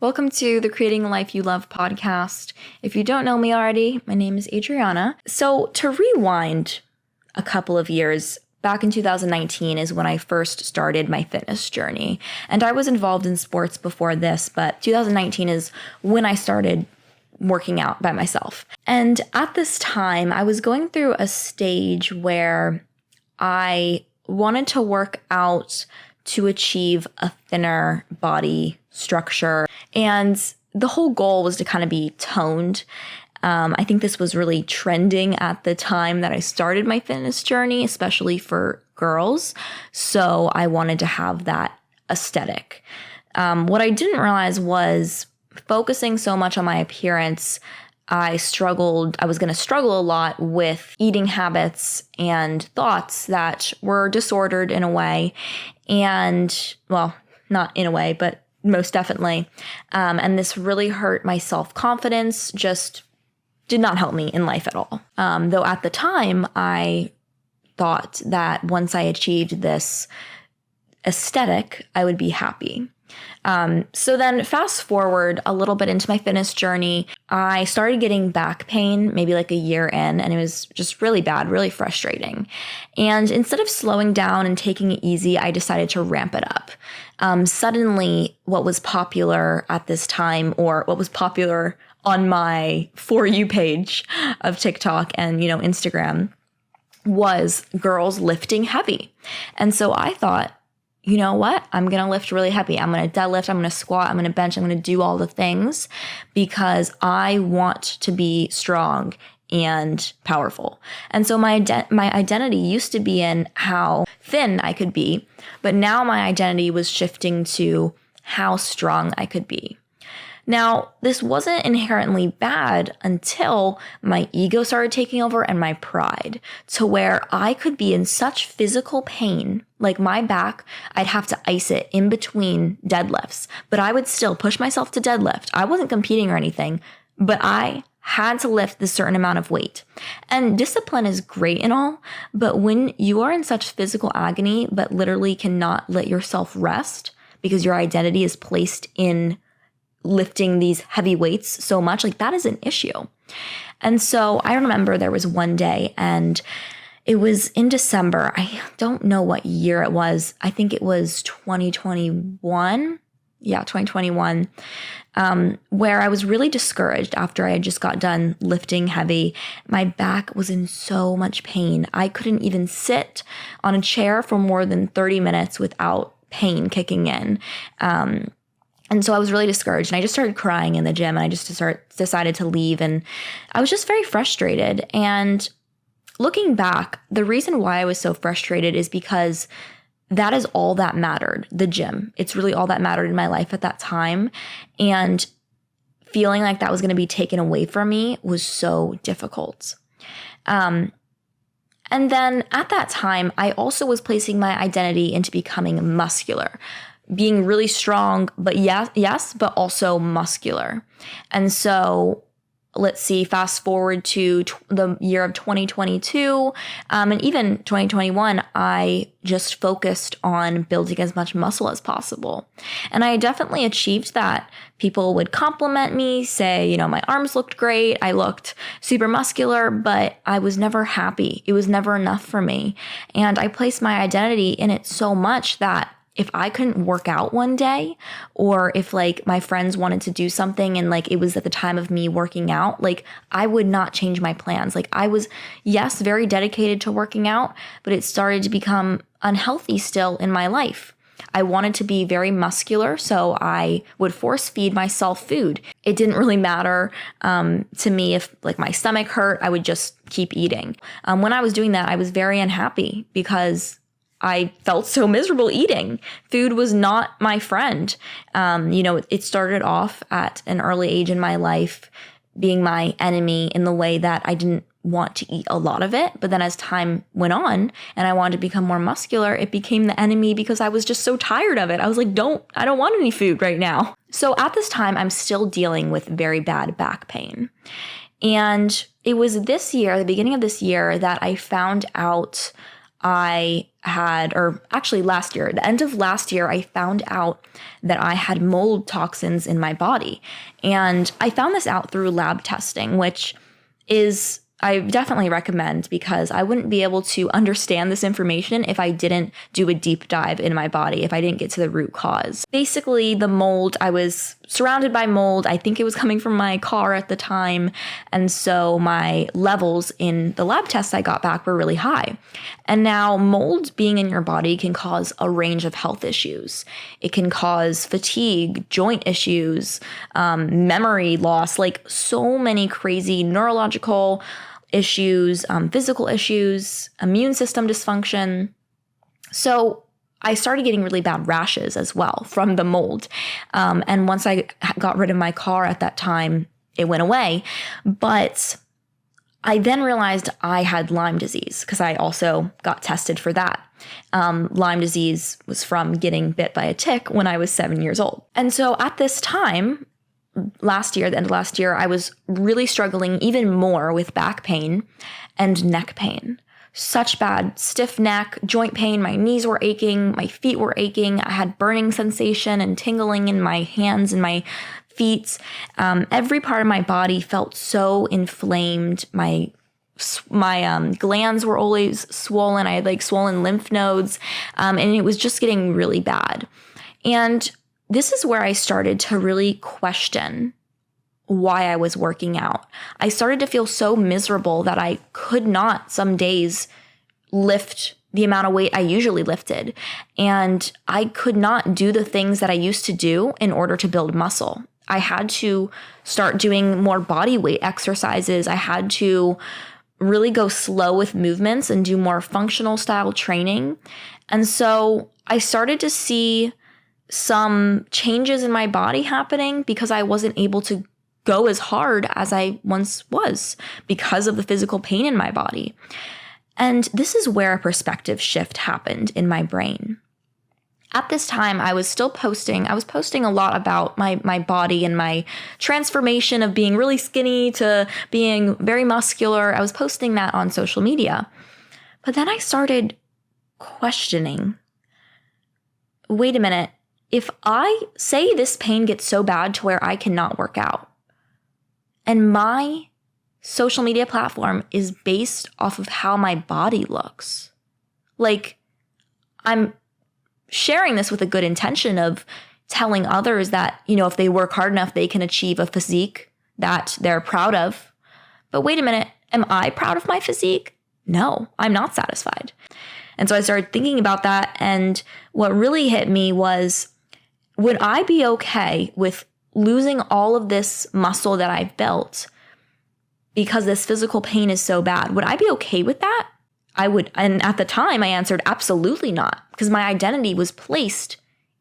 Welcome to the Creating a Life You Love podcast. If you don't know me already, my name is Adriana. So to rewind a couple of years, back in 2019 is when I first started my fitness journey. And I was involved in sports before this, but 2019 is when I started working out by myself. And at this time, I was going through a stage where I wanted to work out to achieve a thinner body structure. And the whole goal was to kind of be toned. I think this was really trending at the time that I started my fitness journey, especially for girls. So I wanted to have that aesthetic. What I didn't realize was focusing so much on my appearance, I was going to struggle a lot with eating habits and thoughts that were disordered in a way. And, well, not in a way, but most definitely. And this really hurt my self-confidence, just did not help me in life at all. Though at the time, I thought that once I achieved this aesthetic, I would be happy. So then fast forward a little bit into my fitness journey, I started getting back pain maybe like a year in, and it was just really bad, really frustrating. And instead of slowing down and taking it easy, I decided to ramp it up. Suddenly, what was popular at this time, or what was popular on my For You page of TikTok and, Instagram, was girls lifting heavy. And so I thought, you know what? I'm going to lift really heavy. I'm going to deadlift. I'm going to squat. I'm going to bench. I'm going to do all the things because I want to be strong and powerful. And so my identity used to be in how thin I could be, but now my identity was shifting to how strong I could be. Now, this wasn't inherently bad until my ego started taking over and my pride, to where I could be in such physical pain, like my back, I'd have to ice it in between deadlifts, but I would still push myself to deadlift. I wasn't competing or anything, but I had to lift this certain amount of weight. And discipline is great and all, but when you are in such physical agony, but literally cannot let yourself rest because your identity is placed in lifting these heavy weights so much, like that is an issue. And so I remember there was one day, and it was in December. I don't know what year it was. I think it was 2021. Yeah, 2021, where I was really discouraged after I had just got done lifting heavy. My back was in so much pain. I couldn't even sit on a chair for more than 30 minutes without pain kicking in. And so I was really discouraged, and I just started crying in the gym, and I just decided to leave. And I was just very frustrated. And looking back, the reason why I was so frustrated is because that is all that mattered, the gym. It's really all that mattered in my life at that time. And feeling like that was going to be taken away from me was so difficult. And then at that time, I also was placing my identity into becoming muscular, being really strong, but yes, but also muscular. And so let's see, fast forward to the year of 2022, and even 2021, I just focused on building as much muscle as possible. And I definitely achieved that. People would compliment me, say, my arms looked great, I looked super muscular, but I was never happy. It was never enough for me. And I placed my identity in it so much that if I couldn't work out one day, or if my friends wanted to do something and it was at the time of me working out, I would not change my plans. I was, yes, very dedicated to working out, but it started to become unhealthy still in my life. I wanted to be very muscular, so I would force feed myself food. It didn't really matter to me if my stomach hurt, I would just keep eating. When I was doing that, I was very unhappy because I felt so miserable eating. Food was not my friend. It started off at an early age in my life being my enemy in the way that I didn't want to eat a lot of it. But then as time went on and I wanted to become more muscular, it became the enemy because I was just so tired of it. I was like, I don't want any food right now. So at this time, I'm still dealing with very bad back pain. And it was this year, the beginning of this year, that I found out last year, the end of last year, I found out that I had mold toxins in my body. And I found this out through lab testing, which I definitely recommend, because I wouldn't be able to understand this information if I didn't do a deep dive in my body, if I didn't get to the root cause. Basically, the mold, I was surrounded by mold. I think it was coming from my car at the time. And so my levels in the lab tests I got back were really high. And now mold being in your body can cause a range of health issues. It can cause fatigue, joint issues, memory loss, like so many crazy neurological issues, physical issues, immune system dysfunction. So I started getting really bad rashes as well from the mold. And once I got rid of my car at that time, it went away. But I then realized I had Lyme disease, because I also got tested for that. Lyme disease was from getting bit by a tick when I was 7 years old. And so at this time, the end of last year, I was really struggling even more with back pain and neck pain. Such bad stiff neck, joint pain, my knees were aching, my feet were aching, I had burning sensation and tingling in my hands and my feet. Every part of my body felt so inflamed. My glands were always swollen. I had like swollen lymph nodes, and it was just getting really bad. And this is where I started to really question why I was working out. I started to feel so miserable that I could not some days lift the amount of weight I usually lifted. And I could not do the things that I used to do in order to build muscle. I had to start doing more body weight exercises. I had to really go slow with movements and do more functional style training. And so I started to see some changes in my body happening because I wasn't able to go as hard as I once was because of the physical pain in my body. And this is where a perspective shift happened in my brain. At this time, I was posting a lot about my body and my transformation of being really skinny to being very muscular. I was posting that on social media. But then I started questioning, wait a minute, if I say this pain gets so bad to where I cannot work out, and my social media platform is based off of how my body looks, like I'm sharing this with a good intention of telling others that, if they work hard enough, they can achieve a physique that they're proud of. But wait a minute, am I proud of my physique? No, I'm not satisfied. And so I started thinking about that. And what really hit me was, would I be okay with losing all of this muscle that I've built because this physical pain is so bad? Would I be okay with that? I would. And at the time I answered absolutely not, because my identity was placed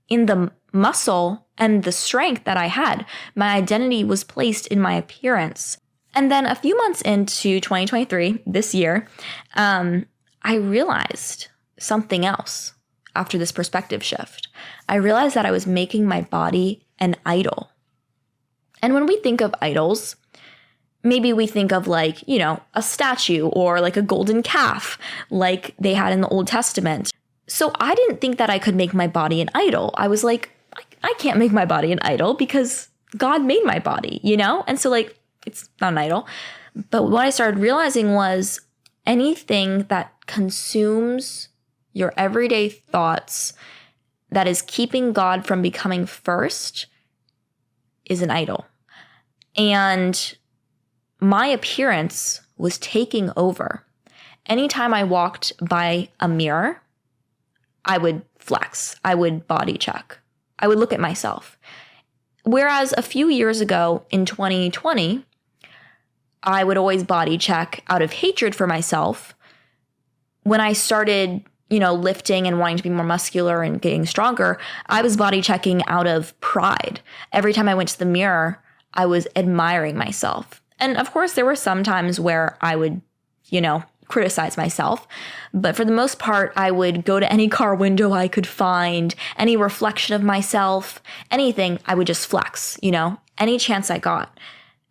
in the muscle and the strength that I had. My identity was placed in my appearance. And then a few months into 2023, this year, I realized something else after this perspective shift. I realized that I was making my body an idol. And when we think of idols, maybe we think of like, a statue or like a golden calf like they had in the Old Testament. So I didn't think that I could make my body an idol. I was like, I can't make my body an idol because God made my body, And so like, it's not an idol. But what I started realizing was anything that consumes your everyday thoughts that is keeping God from becoming first is an idol. And my appearance was taking over. Anytime I walked by a mirror, I would flex. I would body check. I would look at myself. Whereas a few years ago in 2020, I would always body check out of hatred for myself. When I started, lifting and wanting to be more muscular and getting stronger, I was body checking out of pride. Every time I went to the mirror, I was admiring myself. And of course, there were some times where I would, criticize myself. But for the most part, I would go to any car window I could find, any reflection of myself, anything, I would just flex, any chance I got.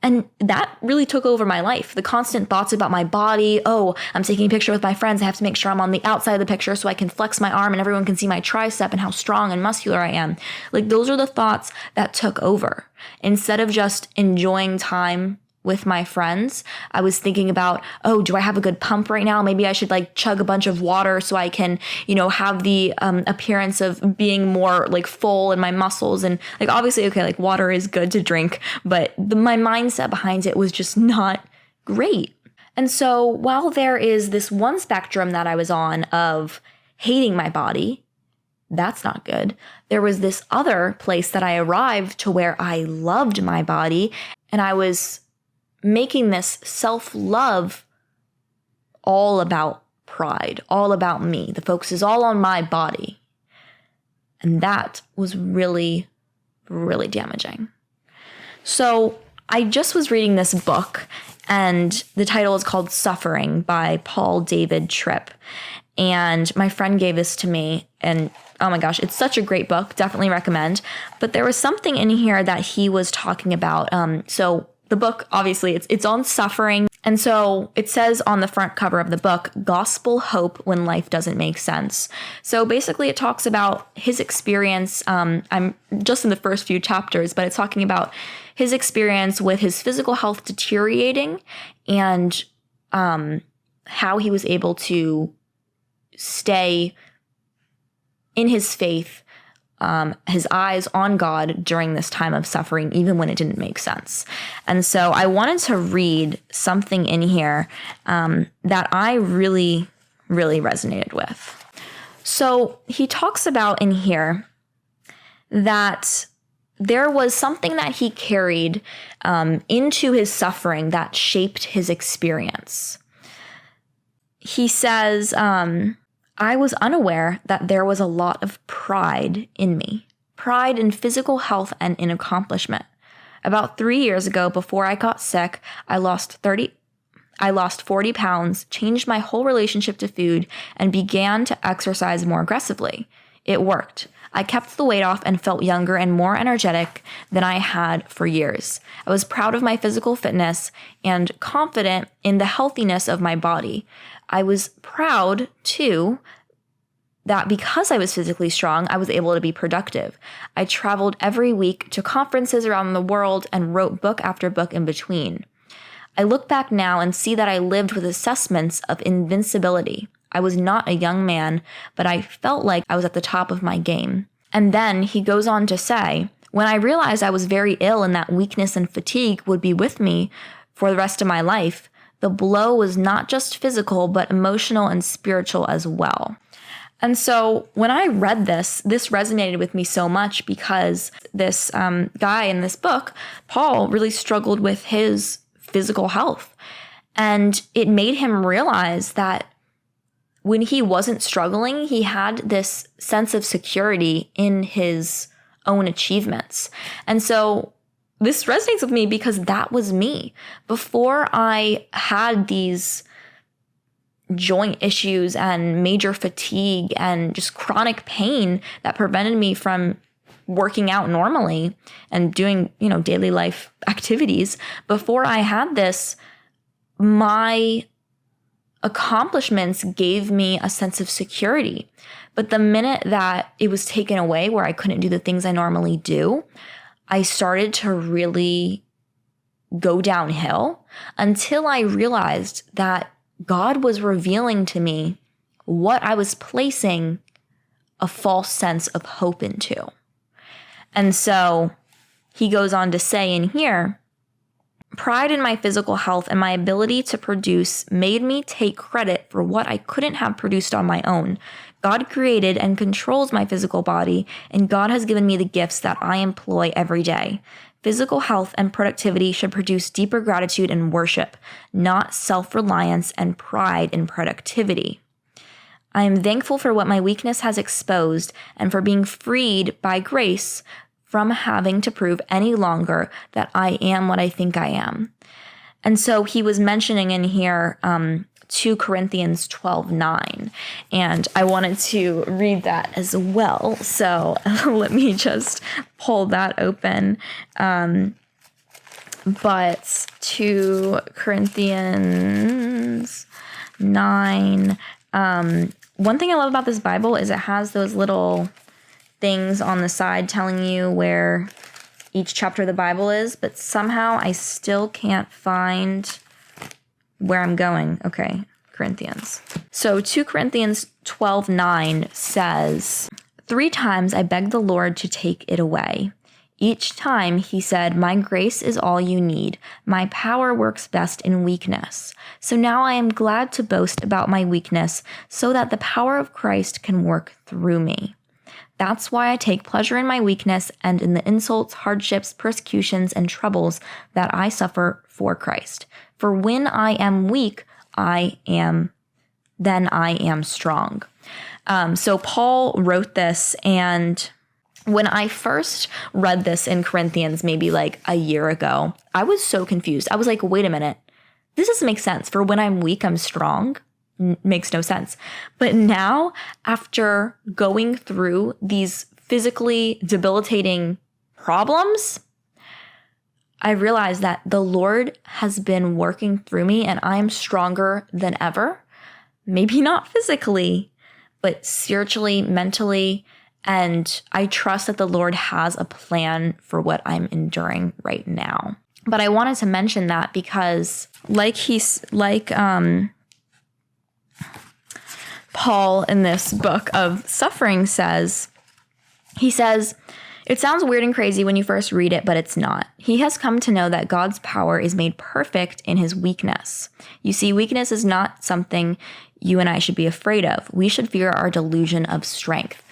And that really took over my life. The constant thoughts about my body. Oh, I'm taking a picture with my friends. I have to make sure I'm on the outside of the picture so I can flex my arm and everyone can see my tricep and how strong and muscular I am. Like, those are the thoughts that took over. Instead of just enjoying time with my friends, I was thinking about, oh, do I have a good pump right now? Maybe I should like chug a bunch of water so I can, have the appearance of being more like full in my muscles. And like, obviously, okay, like water is good to drink, but my mindset behind it was just not great. And so while there is this one spectrum that I was on of hating my body, that's not good. There was this other place that I arrived to where I loved my body, and I was making this self-love all about pride, all about me. The focus is all on my body. And that was really, really damaging. So I just was reading this book, and the title is called Suffering by Paul David Tripp. And my friend gave this to me, and oh my gosh, it's such a great book. Definitely recommend. But there was something in here that he was talking about. So the book, obviously, it's on suffering. And so it says on the front cover of the book, gospel hope when life doesn't make sense. So basically it talks about his experience. I'm just in the first few chapters, but it's talking about his experience with his physical health deteriorating and how he was able to stay in his faith, his eyes on God during this time of suffering, even when it didn't make sense. And so I wanted to read something in here that I really, really resonated with. So he talks about in here that there was something that he carried into his suffering that shaped his experience. He says, I was unaware that there was a lot of pride in me, pride in physical health and in accomplishment. About 3 years ago, before I got sick, I lost 40 pounds, changed my whole relationship to food, and began to exercise more aggressively. It worked. I kept the weight off and felt younger and more energetic than I had for years. I was proud of my physical fitness and confident in the healthiness of my body. I was proud, too, that because I was physically strong, I was able to be productive. I traveled every week to conferences around the world and wrote book after book in between. I look back now and see that I lived with assessments of invincibility. I was not a young man, but I felt like I was at the top of my game. And then he goes on to say, when I realized I was very ill and that weakness and fatigue would be with me for the rest of my life, the blow was not just physical, but emotional and spiritual as well. And so when I read this resonated with me so much because this guy in this book, Paul, really struggled with his physical health. And it made him realize that when he wasn't struggling, he had this sense of security in his own achievements. And so this resonates with me because that was me. Before I had these joint issues and major fatigue and just chronic pain that prevented me from working out normally and doing, daily life activities, before I had this, my accomplishments gave me a sense of security. But the minute that it was taken away, where I couldn't do the things I normally do, I started to really go downhill until I realized that God was revealing to me what I was placing a false sense of hope into. And so he goes on to say in here, pride in my physical health and my ability to produce made me take credit for what I couldn't have produced on my own. God created and controls my physical body, and God has given me the gifts that I employ every day. Physical health and productivity should produce deeper gratitude and worship, not self-reliance and pride in productivity. I am thankful for what my weakness has exposed and for being freed by grace from having to prove any longer that I am what I think I am. And so he was mentioning in here 2 Corinthians 12:9, and I wanted to read that as well. So let me just pull that open. But 2 Corinthians 9. One thing I love about this Bible is it has those little things on the side telling you where each chapter of the Bible is, but somehow I still can't find where I'm going. Okay, Corinthians. So 2 Corinthians 12:9 says, 3 times I begged the Lord to take it away. Each time he said, my grace is all you need. My power works best in weakness. So now I am glad to boast about my weakness so that the power of Christ can work through me. That's why I take pleasure in my weakness and in the insults, hardships, persecutions, and troubles that I suffer for Christ. For when I am weak, then I am strong. So Paul wrote this, and when I first read this in Corinthians, maybe like a year ago, I was so confused. I was like, wait a minute, this doesn't make sense. For when I'm weak, I'm strong. Makes no sense. But now, after going through these physically debilitating problems, I realized that the Lord has been working through me and I'm stronger than ever. Maybe not physically, but spiritually, mentally. And I trust that the Lord has a plan for what I'm enduring right now. But I wanted to mention that because Paul in this book of suffering says, it sounds weird and crazy when you first read it, but it's not. He has come to know that God's power is made perfect in his weakness. You see, weakness is not something you and I should be afraid of. We should fear our delusion of strength.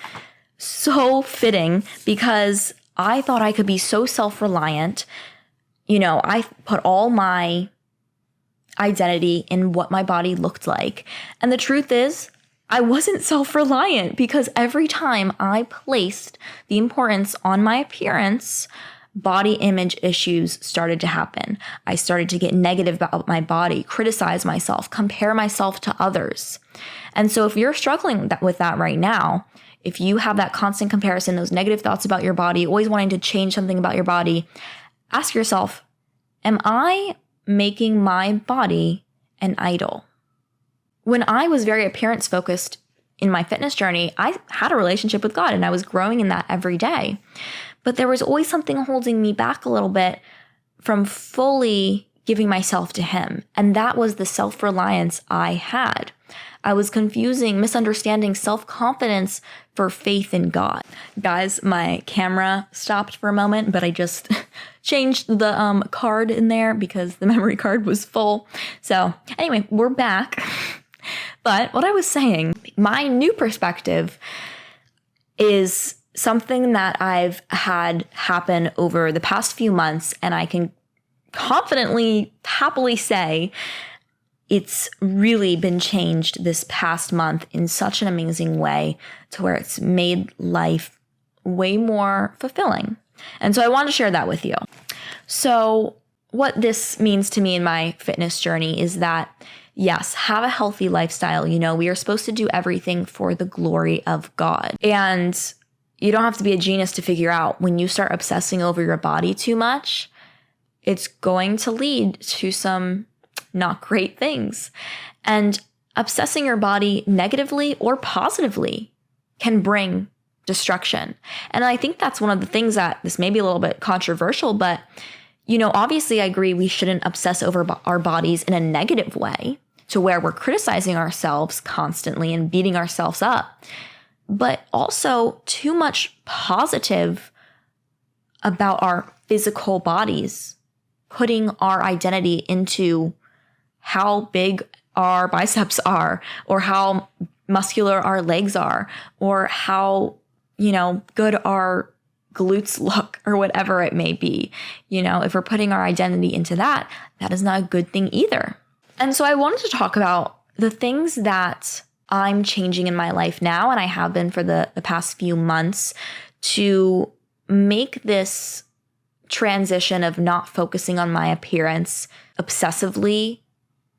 So fitting, because I thought I could be so self-reliant. You know, I put all my identity in what my body looked like. And the truth is, I wasn't self-reliant, because every time I placed the importance on my appearance, body image issues started to happen. I started to get negative about my body, criticize myself, compare myself to others. And so if you're struggling with that right now, if you have that constant comparison, those negative thoughts about your body, always wanting to change something about your body, ask yourself, am I making my body an idol? When I was very appearance focused in my fitness journey, I had a relationship with God and I was growing in that every day. But there was always something holding me back a little bit from fully giving myself to him. And that was the self-reliance I had. I was misunderstanding self-confidence for faith in God. Guys, my camera stopped for a moment, but I just changed the card in there because the memory card was full. So anyway, we're back. But what I was saying, my new perspective is something that I've had happen over the past few months, and I can confidently, happily say it's really been changed this past month in such an amazing way to where it's made life way more fulfilling. And so I wanted to share that with you. So what this means to me in my fitness journey is that, yes, have a healthy lifestyle. You know, we are supposed to do everything for the glory of God. And you don't have to be a genius to figure out when you start obsessing over your body too much, it's going to lead to some not great things. And obsessing your body negatively or positively can bring destruction. And I think that's one of the things that, this may be a little bit controversial, but, you know, obviously I agree we shouldn't obsess over our bodies in a negative way to where we're criticizing ourselves constantly and beating ourselves up, but also too much positive about our physical bodies, putting our identity into how big our biceps are, or how muscular our legs are, or how, you know, good our glutes look, or whatever it may be. You know, if we're putting our identity into that, that is not a good thing either. And so I wanted to talk about the things that I'm changing in my life now, and I have been for the past few months, to make this transition of not focusing on my appearance obsessively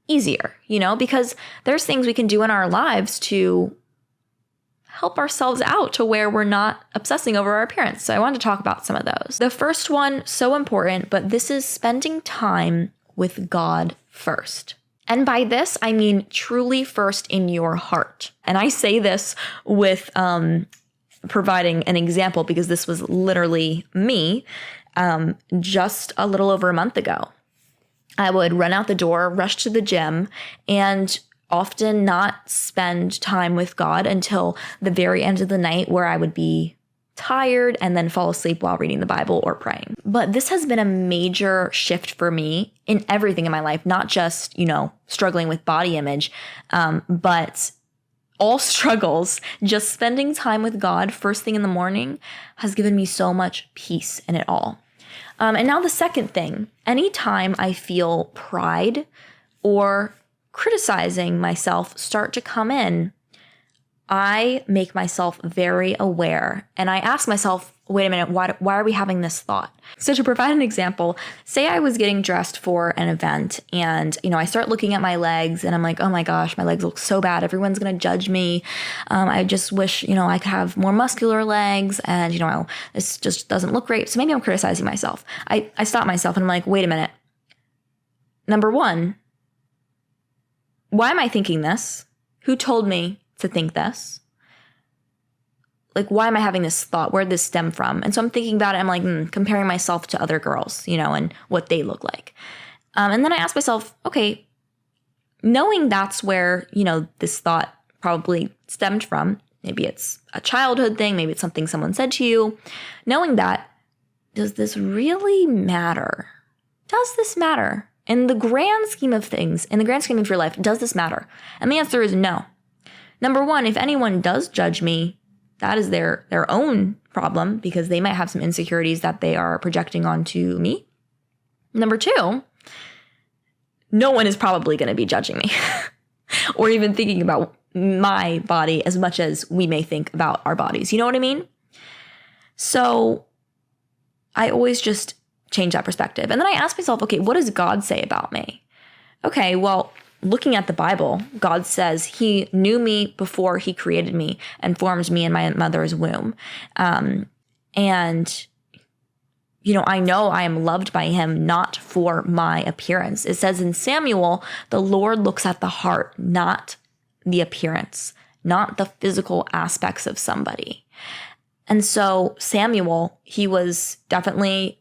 easier, you know, because there's things we can do in our lives to help ourselves out to where we're not obsessing over our appearance. So I wanted to talk about some of those. The first one, so important, but this is spending time with God first. And by this, I mean truly first in your heart. And I say this with providing an example because this was literally me just a little over a month ago. I would run out the door, rush to the gym, and often not spend time with God until the very end of the night where I would be tired and then fall asleep while reading the Bible or praying. But this has been a major shift for me in everything in my life, not just, struggling with body image, but all struggles. Just spending time with God first thing in the morning has given me so much peace in it all. And now the second thing, anytime I feel pride or criticizing myself start to come in, I make myself very aware and I ask myself, wait a minute, why are we having this thought? So to provide an example, say I was getting dressed for an event and, I start looking at my legs and I'm like, oh my gosh, my legs look so bad. Everyone's going to judge me. I just wish, I could have more muscular legs and, this just doesn't look great. So maybe I'm criticizing myself. I stop myself and I'm like, wait a minute. Number one, why am I thinking this? Who told me to think this? Like, why am I having this thought? Where did this stem from? And so I'm thinking about it. I'm like, comparing myself to other girls, and what they look like. And then I ask myself, okay, knowing that's where, this thought probably stemmed from, maybe it's a childhood thing, maybe it's something someone said to you. Knowing that, does this really matter? Does this matter? In the grand scheme of things, in the grand scheme of your life, does this matter? And the answer is no. Number one, if anyone does judge me, that is their own problem because they might have some insecurities that they are projecting onto me. Number two, no one is probably going to be judging me or even thinking about my body as much as we may think about our bodies. You know what I mean? So I always just change that perspective. And then I ask myself, okay, what does God say about me? Okay, well, looking at the Bible, God says he knew me before he created me and formed me in my mother's womb. And, I know I am loved by him, not for my appearance. It says in Samuel, the Lord looks at the heart, not the appearance, not the physical aspects of somebody. And so Samuel, he was definitely,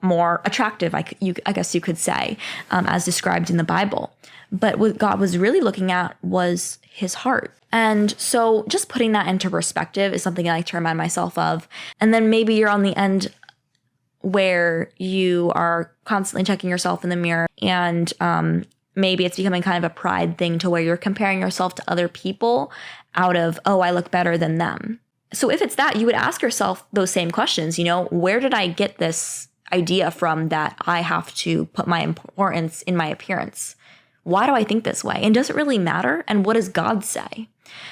more attractive, I guess you could say, as described in the Bible. But what God was really looking at was his heart. And so just putting that into perspective is something I like to remind myself of. And then maybe you're on the end where you are constantly checking yourself in the mirror and maybe it's becoming kind of a pride thing to where you're comparing yourself to other people out of, oh, I look better than them. So if it's that, you would ask yourself those same questions, where did I get this idea from that I have to put my importance in my appearance? Why do I think this way? And does it really matter? And what does God say?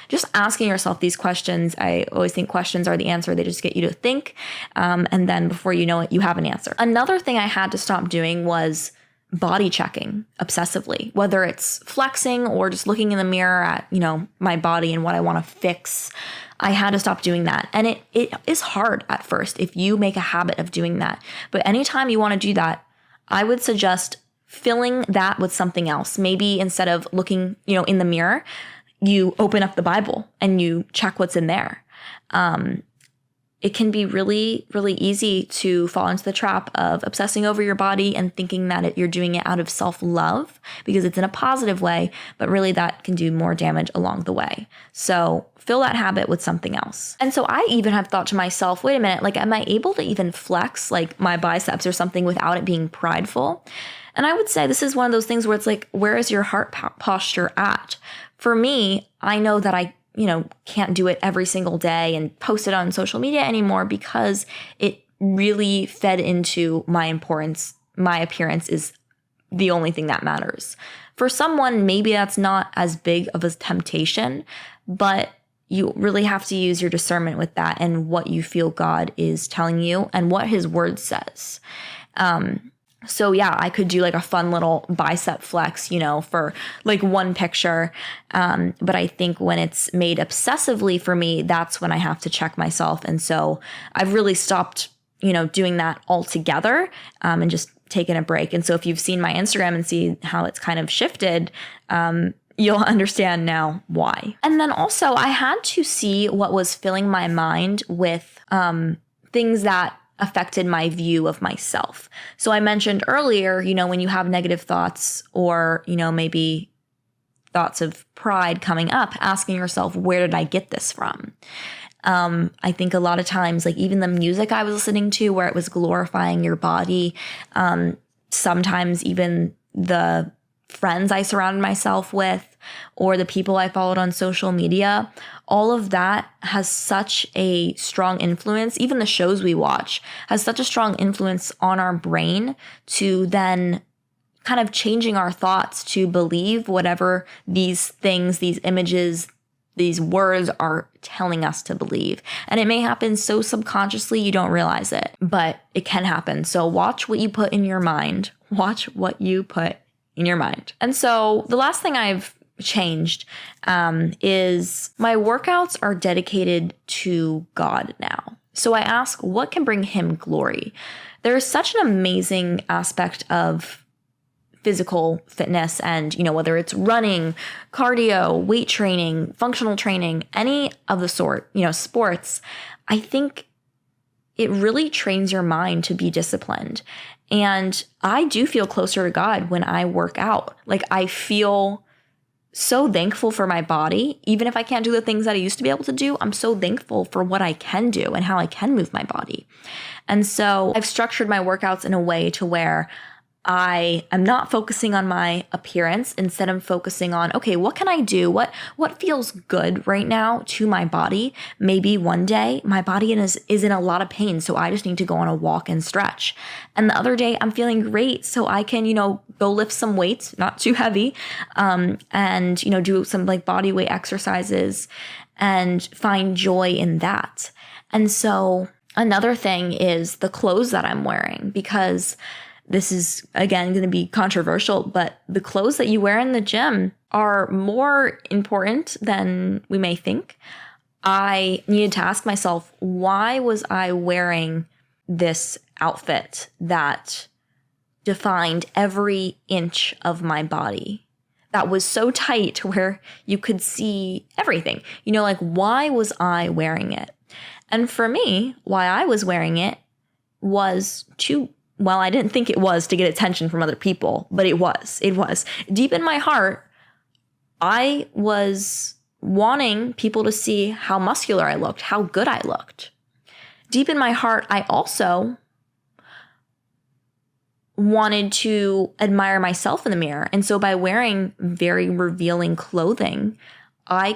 Just asking yourself these questions. I always think questions are the answer. They just get you to think. And then before you know it, you have an answer. Another thing I had to stop doing was body checking obsessively, whether it's flexing or just looking in the mirror at, my body and what I want to fix. I had to stop doing that. And it is hard at first if you make a habit of doing that. But anytime you want to do that, I would suggest filling that with something else. Maybe instead of looking, in the mirror, you open up the Bible and you check what's in there. It can be really, really easy to fall into the trap of obsessing over your body and thinking that you're doing it out of self-love because it's in a positive way, but really that can do more damage along the way. So fill that habit with something else. And so I even have thought to myself, wait a minute, am I able to even flex my biceps or something without it being prideful? And I would say this is one of those things where it's where is your heart posture at? For me, I know that I can't do it every single day and post it on social media anymore because it really fed into my importance. My appearance is the only thing that matters. For someone, maybe that's not as big of a temptation, but you really have to use your discernment with that and what you feel God is telling you and what his word says. So yeah, I could do like a fun little bicep flex, for like one picture. But I think when it's made obsessively for me, that's when I have to check myself. And so I've really stopped, doing that altogether, and just taken a break. And so if you've seen my Instagram and see how it's kind of shifted, you'll understand now why. And then also I had to see what was filling my mind with things that affected my view of myself. So I mentioned earlier, when you have negative thoughts or, maybe thoughts of pride coming up, asking yourself, where did I get this from? I think a lot of times, like even the music I was listening to where it was glorifying your body, sometimes even the friends I surrounded myself with or the people I followed on social media, all of that has such a strong influence. Even the shows we watch has such a strong influence on our brain to then kind of changing our thoughts to believe whatever these things, these images, these words are telling us to believe. And it may happen so subconsciously you don't realize it, but it can happen. So watch what you put in your mind. Watch what you put in your mind. And so the last thing I've changed is my workouts are dedicated to God now. So I ask, what can bring him glory? There is such an amazing aspect of physical fitness and, whether it's running, cardio, weight training, functional training, any of the sort, sports, I think it really trains your mind to be disciplined. And I do feel closer to God when I work out. Like I feel so thankful for my body. Even if I can't do the things that I used to be able to do, I'm so thankful for what I can do and how I can move my body. And so I've structured my workouts in a way to where I am not focusing on my appearance. Instead, I'm focusing on, okay, what can I do? What feels good right now to my body? Maybe one day my body is in a lot of pain, so I just need to go on a walk and stretch. And the other day I'm feeling great, so I can, go lift some weights, not too heavy, and, do some like body weight exercises and find joy in that. And so another thing is the clothes that I'm wearing, because this is, again, going to be controversial, but the clothes that you wear in the gym are more important than we may think. I needed to ask myself, why was I wearing this outfit that defined every inch of my body? That was so tight to where you could see everything. Why was I wearing it? And for me, why I was wearing it was I didn't think it was to get attention from other people, but it was. Deep in my heart, I was wanting people to see how muscular I looked, how good I looked. Deep in my heart, I also wanted to admire myself in the mirror. And so by wearing very revealing clothing, I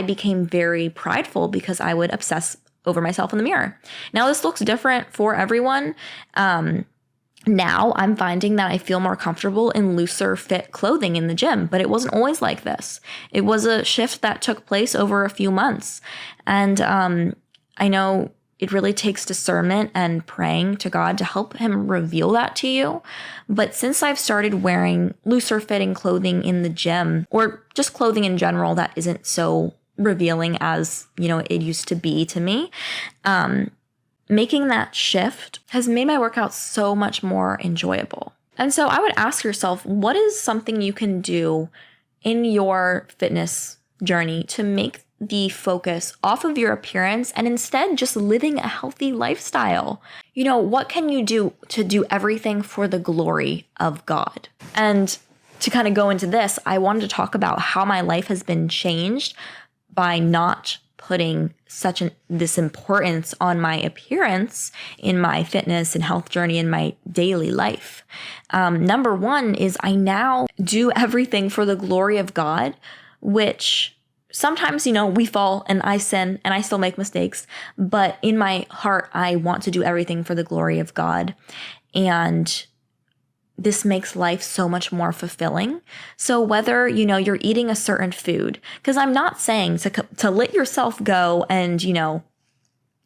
became very prideful because I would obsess over myself in the mirror. Now, this looks different for everyone. Now I'm finding that I feel more comfortable in looser fit clothing in the gym, but it wasn't always like this. It was a shift that took place over a few months. And I know it really takes discernment and praying to God to help him reveal that to you. But since I've started wearing looser fitting clothing in the gym, or just clothing in general that isn't so revealing as, it used to be to me, making that shift has made my workouts so much more enjoyable. And so I would ask yourself, what is something you can do in your fitness journey to make the focus off of your appearance and instead just living a healthy lifestyle? What can you do to do everything for the glory of God? And to kind of go into this, I wanted to talk about how my life has been changed by not putting this importance on my appearance in my fitness and health journey in my daily life. Number one is I now do everything for the glory of God, which sometimes, we fall and I sin and I still make mistakes, but in my heart, I want to do everything for the glory of God. And this makes life so much more fulfilling. So whether, you're eating a certain food, because I'm not saying to let yourself go and,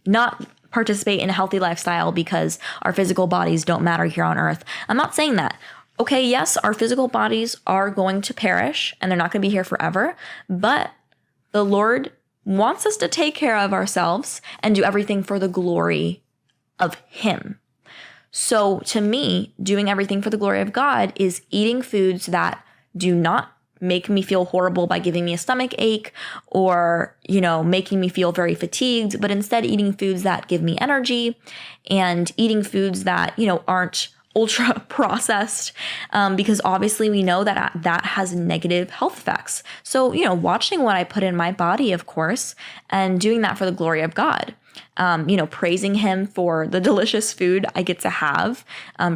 not participate in a healthy lifestyle because our physical bodies don't matter here on earth. I'm not saying that. Okay, yes, our physical bodies are going to perish and they're not going to be here forever, but the Lord wants us to take care of ourselves and do everything for the glory of Him. So to me, doing everything for the glory of God is eating foods that do not make me feel horrible by giving me a stomach ache or, making me feel very fatigued, but instead eating foods that give me energy and eating foods that, aren't ultra processed, because obviously we know that that has negative health effects. So, watching what I put in my body, of course, and doing that for the glory of God. Praising Him for the delicious food I get to have,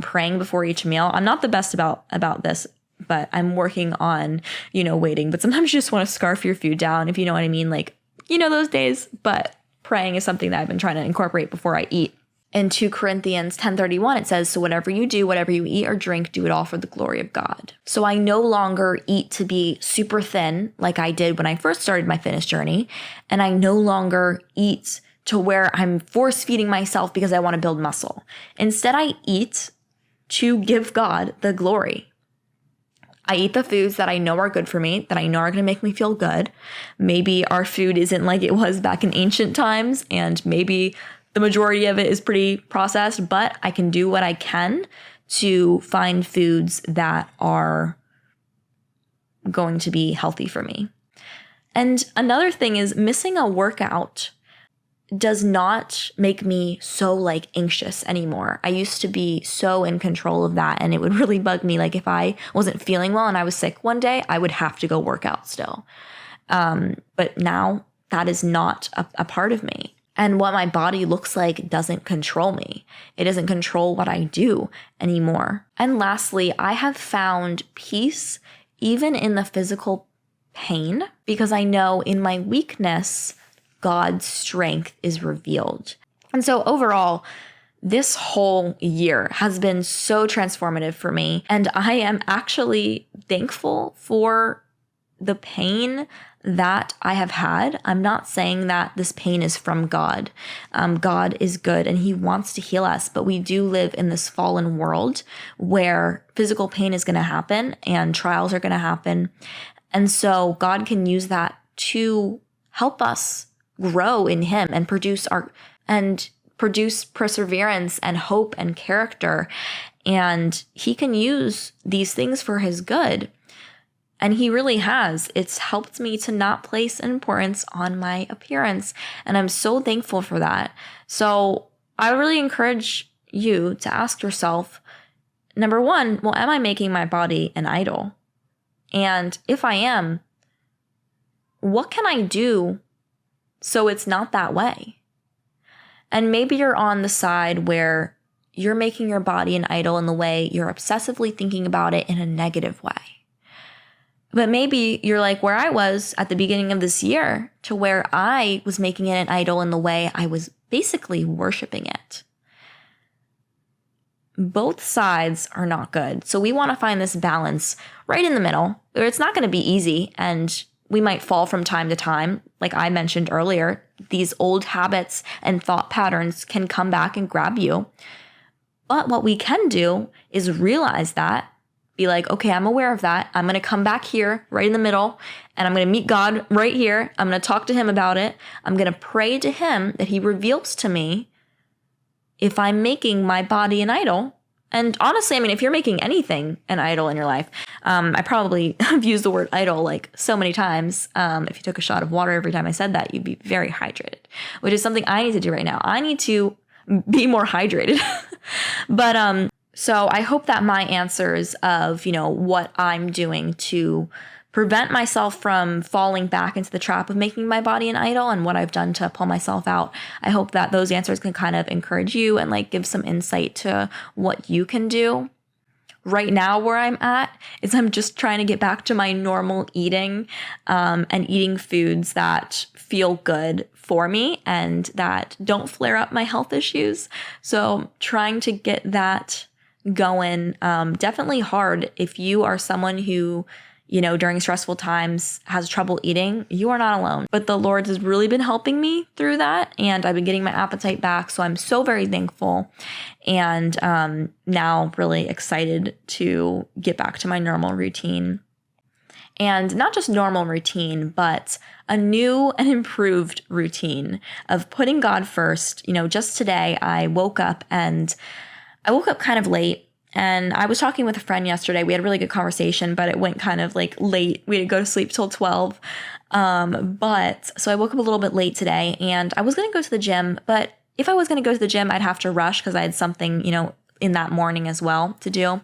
praying before each meal. I'm not the best about this, but I'm working on, waiting. But sometimes you just want to scarf your food down, if you know what I mean, those days. But praying is something that I've been trying to incorporate before I eat. In 2 Corinthians 10:31, it says, so whatever you do, whatever you eat or drink, do it all for the glory of God. So I no longer eat to be super thin like I did when I first started my fitness journey. And I no longer eat to where I'm force feeding myself because I want to build muscle. Instead, I eat to give God the glory. I eat the foods that I know are good for me, that I know are going to make me feel good. Maybe our food isn't like it was back in ancient times, and maybe the majority of it is pretty processed, but I can do what I can to find foods that are going to be healthy for me. And another thing is missing a workout does not make me so anxious anymore. I used to be so in control of that, and it would really bug me. If I wasn't feeling well and I was sick one day, I would have to go work out still. But now that is not a part of me. And what my body looks like doesn't control me. It doesn't control what I do anymore. And lastly, I have found peace even in the physical pain because I know in my weakness, God's strength is revealed. And so overall, this whole year has been so transformative for me. And I am actually thankful for the pain that I have had. I'm not saying that this pain is from God. God is good and He wants to heal us, but we do live in this fallen world where physical pain is going to happen and trials are going to happen. And so God can use that to help us grow in Him and produce perseverance and hope and character. And He can use these things for His good. And He really has. It's helped me to not place an importance on my appearance. And I'm so thankful for that. So I really encourage you to ask yourself, number one, well, am I making my body an idol? And if I am, what can I do so it's not that way? And maybe you're on the side where you're making your body an idol in the way you're obsessively thinking about it in a negative way. But maybe you're like where I was at the beginning of this year, to where I was making it an idol in the way I was basically worshiping it. Both sides are not good. So we want to find this balance right in the middle. It's not going to be easy, and we might fall from time to time. Like I mentioned earlier, these old habits and thought patterns can come back and grab you. But what we can do is realize that, be like, okay, I'm aware of that. I'm going to come back here right in the middle, and I'm going to meet God right here. I'm going to talk to Him about it. I'm going to pray to Him that He reveals to me if I'm making my body an idol. And honestly, I mean, if you're making anything an idol in your life, I probably have used the word idol like so many times. If you took a shot of water every time I said that, you'd be very hydrated, which is something I need to do right now. I need to be more hydrated. But so I hope that my answers of, what I'm doing to prevent myself from falling back into the trap of making my body an idol and what I've done to pull myself out, I hope that those answers can kind of encourage you and like give some insight to what you can do. Right now where I'm at is I'm just trying to get back to my normal eating, and eating foods that feel good for me and that don't flare up my health issues. So trying to get that going, definitely hard if you are someone who during stressful times has trouble eating, you are not alone. But the Lord has really been helping me through that, and I've been getting my appetite back. So I'm so very thankful, and now really excited to get back to my normal routine. And not just normal routine, but a new and improved routine of putting God first. Just today I woke up kind of late, and I was talking with a friend yesterday. We had a really good conversation, but it went kind of like late. We didn't go to sleep till 12. So I woke up a little bit late today, and I was going to go to the gym, but if I was going to go to the gym, I'd have to rush because I had something, in that morning as well to do.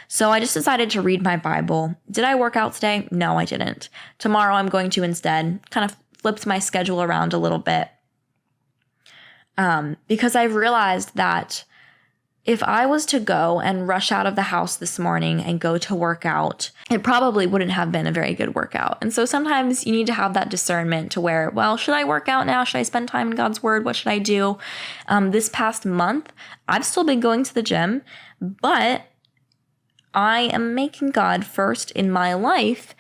So I just decided to read my Bible. Did I work out today? No, I didn't. Tomorrow I'm going to instead. Kind of flipped my schedule around a little bit. Because I've realized that if I was to go and rush out of the house this morning and go to work out, it probably wouldn't have been a very good workout. And so sometimes you need to have that discernment to where, well, should I work out now? Should I spend time in God's word? What should I do? This past month, I've still been going to the gym, but I am making God first in my life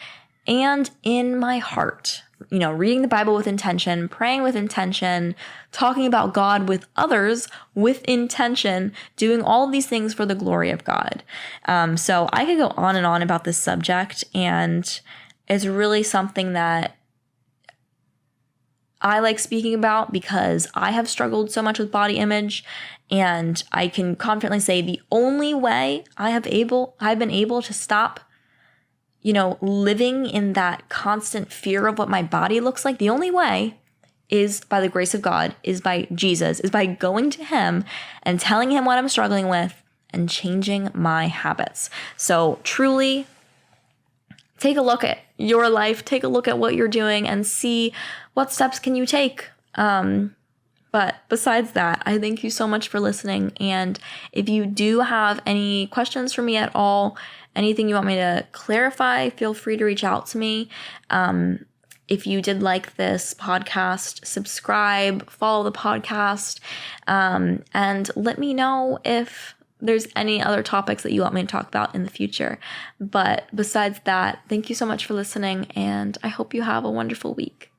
and in my heart. Reading the Bible with intention, praying with intention, talking about God with others with intention, doing all of these things for the glory of God. So I could go on and on about this subject, and it's really something that I like speaking about because I have struggled so much with body image, and I can confidently say the only way I've been able to stop living in that constant fear of what my body looks like, the only way is by the grace of God, is by Jesus, is by going to him and telling him what I'm struggling with and changing my habits. So truly take a look at your life, take a look at what you're doing and see what steps can you take. But besides that, I thank you so much for listening. And if you do have any questions for me at all, anything you want me to clarify, feel free to reach out to me. If you did like this podcast, subscribe, follow the podcast, and let me know if there's any other topics that you want me to talk about in the future. But besides that, thank you so much for listening, and I hope you have a wonderful week.